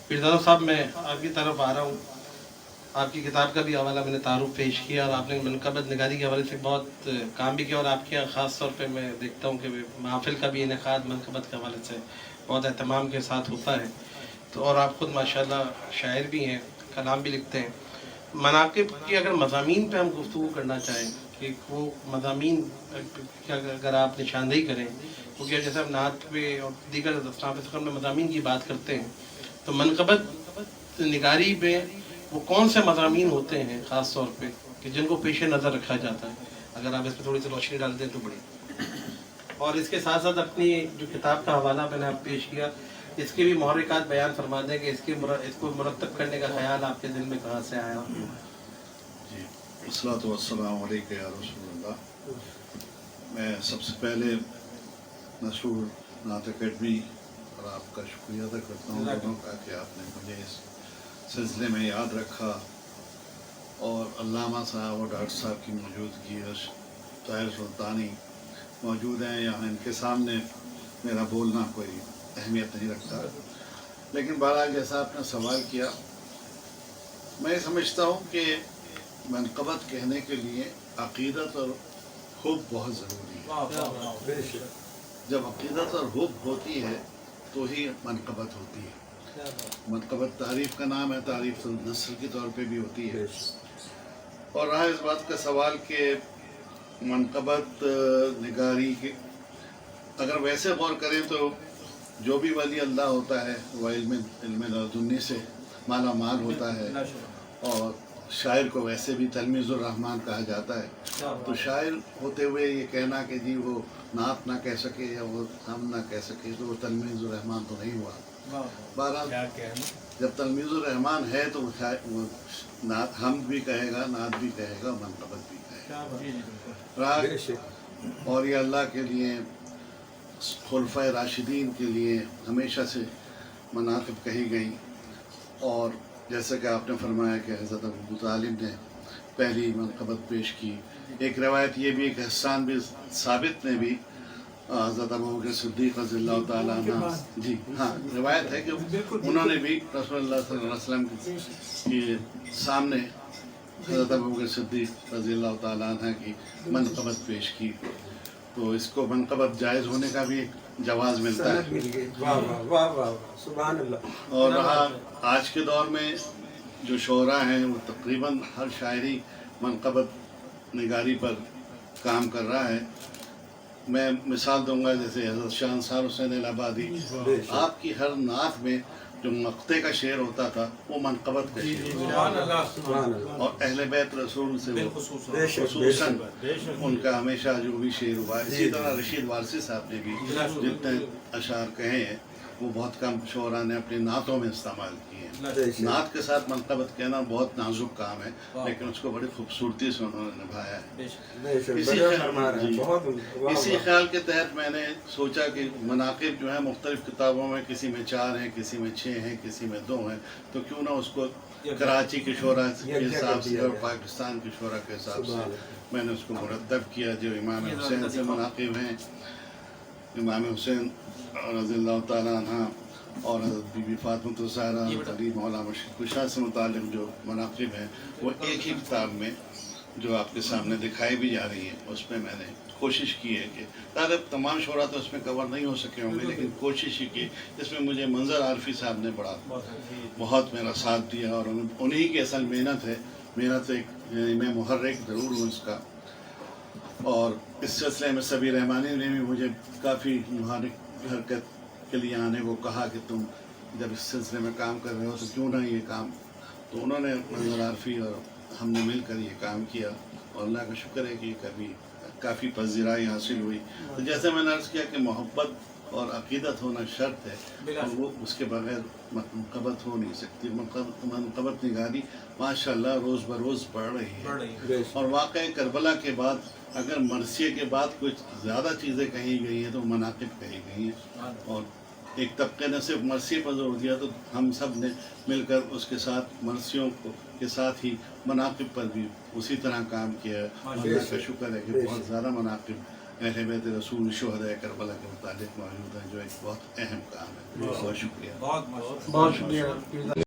पीरजादा साहब, मैं आपकी तरफ आ रहा हूँ। आपकी किताब का भी हवाला मैंने तारुफ पेश किया और आपने मनक़बत निगारी के हवाले से बहुत काम भी किया, और आपके यहाँ ख़ास तौर पे मैं देखता हूँ कि महफ़िल का भी इनेक़ाद मनक़बत के हवाले से बहुत एहतमाम के साथ होता है। तो और आप ख़ुद माशाअल्लाह शायर भी हैं, कलाम भी लिखते हैं। मनाक़िब की अगर मज़ामीन पे हम गुफ्तगू करना चाहें कि वो मज़ामीन की अगर आप निशानदेही करें, क्योंकि जैसे हम नात पे और दीगर दस्तावेज़ फ़िक़्र में मज़ामीन की बात करते हैं, तो मनक़बत निगारी में वो कौन से मज़ामीन होते हैं ख़ास तौर पे कि जिनको पेश नज़र रखा जाता है? अगर आप इस पर थोड़ी सी रोशनी डाल दें तो बड़ी। और इसके साथ साथ अपनी जो किताब का हवाला मैंने आप पेश किया, इसके भी महर्रिकात बयान फरमा दें कि इसको मुरतब करने का ख़याल आपके दिल में कहाँ से आया और क्यों? जी, अस्सलातु वस्सलामु अलैका या रसूलल्लाह। मैं सबसे पहले मशहूर नात अकेडमी और आपका शुक्रिया अदा करता हूँ दोनों का कि आपने मुझे इस सिलसिले में याद रखा, और अल्लामा साहब और डॉक्टर साहब की मौजूदगी, ताहिर सुल्तानी मौजूद हैं यहाँ, इनके सामने मेरा बोलना कोई अहमियत नहीं रखता। लेकिन बहरहाल जैसा आपने सवाल किया, मैं समझता हूँ कि मनक़बत कहने के लिए अक़ीदत और हुब बहुत ज़रूरी है। जब अक़ीदत और हुब होती है तो ही मनक़बत होती है। मनक़बत तारीफ़ का नाम है, तारीफ़ तो नस्ल के तौर पे भी होती है। और रहा इस बात का सवाल कि मनक़बत निगारी के अगर वैसे गौर करें तो जो भी वली अल्लाह होता है वह इल्म लदुन्नी से माला माल होता है, और शायर को वैसे भी तलमीज़ुर रहमान कहा जाता है। तो शायर होते हुए ये कहना कि जी वो नात ना कह सके या वो हम ना कह सके, तो वो तलमीज़ुर रहमान तो नहीं हुआ। बहरहाल जब तलमीज़ुर रहमान है तो वो नात हम भी कहेगा, नात भी कहेगा, मनक़बत भी कहेगा। और ये अल्लाह के लिए, खुलफ़ाए राशिदीन के लिए हमेशा से मनाक़िब कही गई। और जैसा कि आपने फरमाया कि हज़रत अबू तालिब ने पहली मनक़बत पेश की। एक रवायत ये भी कि हस्सान बिन साबित ने भी हज़रत अबू बकर सिद्दीक़ रज़ियल्लाहु ताला अन्हु, जी हाँ, रवायत है कि उन्होंने भी रसूलुल्लाह सल्लल्लाहु अलैहि वसल्लम के सामने हज़रत अबू बकर सिद्दीक़ रज़ियल्लाहु ताला अन्हु की मनक़बत पेश की। तो इसको मनक़बत जायज़ होने का भी एक जवाज़ मिलता है। और रहा आज के दौर में जो शोरा हैं वो तकरीबन हर शायरी मनक़बत निगारी पर काम कर रहा है। मैं मिसाल दूंगा, जैसे हज़रत शाह अंसार हुसैन इलाहाबादी, आपकी हर नात में जो मक़ते का शेर होता था वो मनक़बत का शेर होता था, और अहले बैत रसूल से खुसूसन उनका हमेशा जो भी शेर हुआ। इसी तरह रशीद वारसी साहब ने भी जितने अशार कहे हैं वो बहुत कम शोरा ने अपनी नातों में इस्तेमाल किए हैं। नात के साथ मनक़बत कहना बहुत नाजुक काम है, लेकिन उसको बड़ी खूबसूरती से उन्होंने निभाया है। इसी ख्याल के तहत मैंने सोचा कि मनाक़िब जो है मुख्तलिफ़ किताबों में किसी में 4 हैं, किसी में 6 हैं, किसी में 2 हैं, तो क्यों ना उसको कराची के शोरा के हिसाब से और पाकिस्तान के शोरा के हिसाब से मैंने उसको मुरतब किया। जो इमाम हुसैन से मनाक़िब हैं, इमाम हुसैन रज़ियल्लाहु ताला अन्हा और हज़रत बीबी फ़ातिमा ज़हरा, अली मौला मुर्शिद कुशा से मुताल्लिक़ जो मनाक़िब हैं वो एक ही किताब में जो आपके सामने दिखाई भी जा रही है, उसमें मैंने कोशिश की है कि तमाम शोरा तो उसमें कवर नहीं हो सके होंगे, लेकिन कोशिश ही की। इसमें मुझे मंज़र आरफी साहब ने बहुत मेरा साथ दिया, और उन्हीं की असल मेहनत है। मेहनत एक मैं मुहर्रिक ज़रूर हूँ इसका। और इस सिलसिले में सबीर रहमानी ने भी मुझे काफ़ी मुहर्रिक हरकत के लिए आने को कहा कि तुम जब इस सिलसिले में काम कर रहे हो तो क्यों ना ये काम। तो उन्होंने मंज़र आरफी और हमने मिलकर ये काम किया, और अल्लाह का शुक्र है कि कभी काफ़ी पज़ीराई हासिल हुई। तो जैसे मैंने अर्ज़ किया कि मोहब्बत और अक़ीदत होना शर्त है, और वो उसके बग़ैर मनक़बत हो नहीं सकती। मनक़बत निगारी माशाअल्लाह रोज़ बरोज़ बढ़ रही है। और वाक़ई करबला के बाद अगर मरसिए के बाद कुछ ज़्यादा चीज़ें कही गई हैं तो मनाक़िब कही गई हैं, और एक तबके ने सिर्फ मरसिए पर जोर दिया, तो हम सब ने मिलकर उसके साथ मरसियों के साथ ही मनाक़िब पर भी उसी तरह काम किया है। अल्लाह का शुक्र है कि बहुत ज़्यादा मनाक़िब اہل بیت رسول شہداء کربلا کے متعلق موجود ہیں، جو ایک بہت اہم کام ہے. بہت شکریہ. بہت بہت شکریہ.